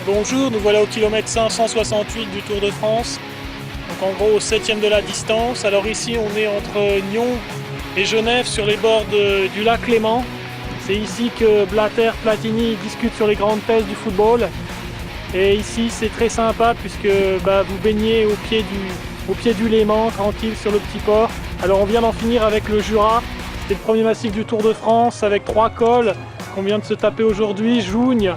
Bonjour, nous voilà au kilomètre 568 du Tour de France. Donc en gros au 7e de la distance. Alors ici on est entre Nyon et Genève sur les bords du lac Léman. C'est ici que Blatter, Platini discutent sur les grandes thèses du football. Et ici c'est très sympa puisque vous baignez au pied du Léman, tranquille sur le petit port. Alors on vient d'en finir avec le Jura. C'était le premier massif du Tour de France avec 3 cols qu'on vient de se taper aujourd'hui, Jougne.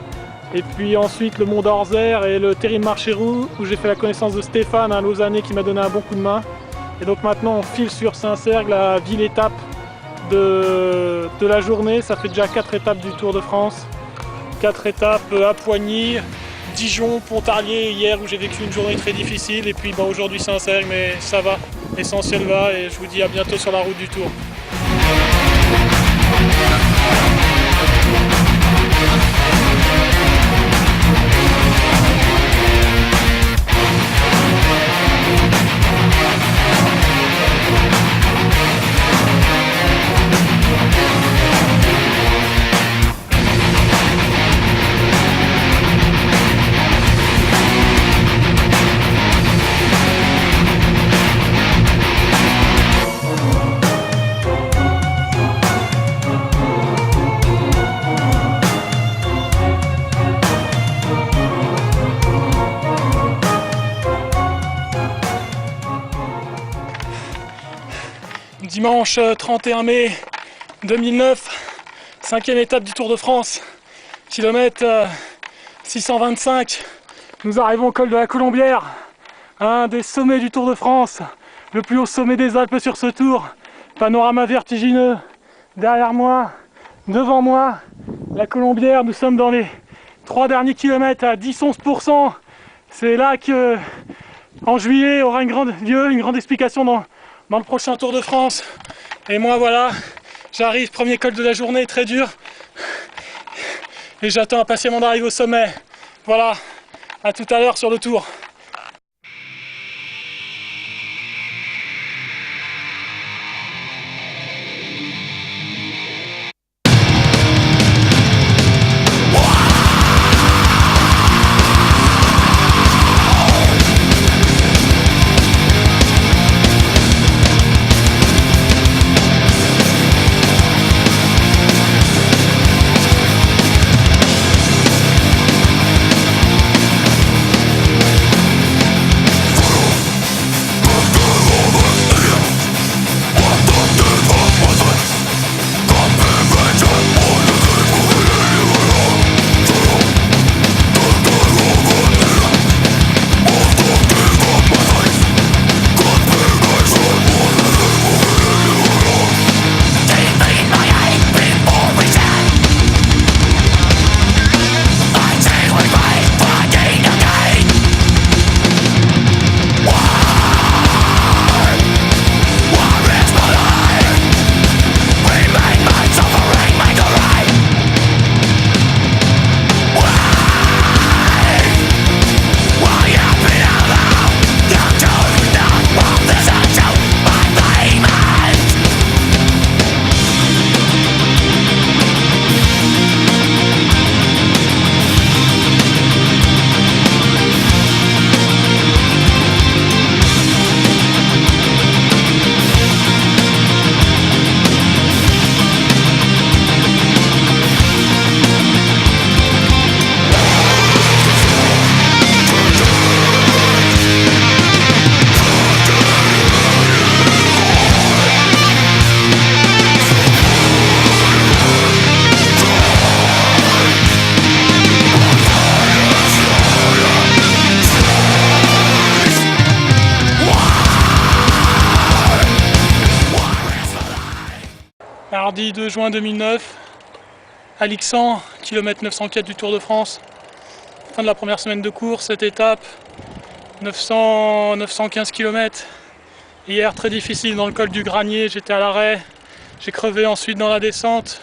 Et puis ensuite le Mont d'Orzer et le terrible Marchérou où j'ai fait la connaissance de Stéphane, un Lausanais qui m'a donné un bon coup de main. Et donc maintenant on file sur Saint-Cergue, la ville étape de la journée. Ça fait déjà 4 étapes du Tour de France. 4 étapes à Poigny, Dijon, Pontarlier hier où j'ai vécu une journée très difficile. Et puis aujourd'hui Saint-Cergue, mais ça va, l'essentiel va et je vous dis à bientôt sur la route du Tour. Dimanche 31 mai 2009, 5e étape du Tour de France, kilomètre 625. Nous arrivons au col de la Colombière, un des sommets du Tour de France, le plus haut sommet des Alpes sur ce tour. Panorama vertigineux derrière moi, devant moi, la Colombière. Nous sommes dans les 3 derniers kilomètres à 10-11%. C'est là que, en juillet, aura lieu une grande explication dans le prochain Tour de France. Et moi voilà, j'arrive, premier col de la journée, très dur. Et j'attends impatiemment d'arriver au sommet. Voilà, à tout à l'heure sur le Tour. Mardi 2 juin 2009, à Lixan, kilomètre 904 du Tour de France. Fin de la première semaine de course, cette étape, 915 km. Hier, très difficile dans le col du Granier, j'étais à l'arrêt. J'ai crevé ensuite dans la descente.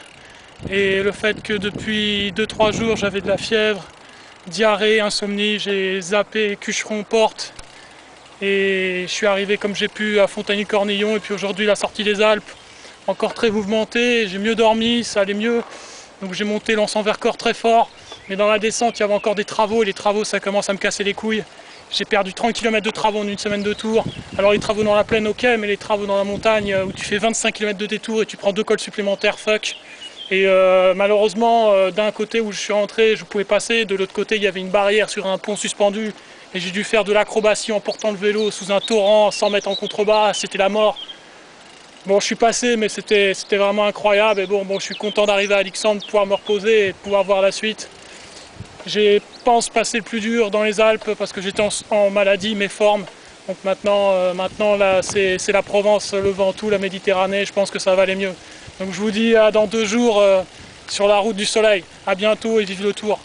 Et le fait que depuis 2-3 jours, j'avais de la fièvre, diarrhée, insomnie, j'ai zappé Cucheron Porte. Et je suis arrivé comme j'ai pu à Fontagny-Cornillon. Et puis aujourd'hui, la sortie des Alpes. Encore très mouvementé, j'ai mieux dormi, ça allait mieux. Donc j'ai monté l'Anse-en-Vercors très fort. Mais dans la descente, il y avait encore des travaux. Et les travaux, ça commence à me casser les couilles. J'ai perdu 30 km de travaux en une semaine de tour. Alors les travaux dans la plaine, ok, mais les travaux dans la montagne où tu fais 25 km de détour et tu prends 2 cols supplémentaires, fuck. Et malheureusement, d'un côté où je suis rentré, je pouvais passer. De l'autre côté, il y avait une barrière sur un pont suspendu. Et j'ai dû faire de l'acrobatie en portant le vélo sous un torrent, sans mettre en contrebas. C'était la mort. Bon, je suis passé, mais c'était vraiment incroyable. Et bon, je suis content d'arriver à Alexandre, de pouvoir me reposer et de pouvoir voir la suite. J'ai, pense, passé le plus dur dans les Alpes parce que j'étais en maladie, méforme. Donc maintenant là, c'est la Provence, le Ventoux, la Méditerranée. Je pense que ça va aller mieux. Donc je vous dis à dans 2 jours sur la route du soleil. À bientôt et vive le Tour.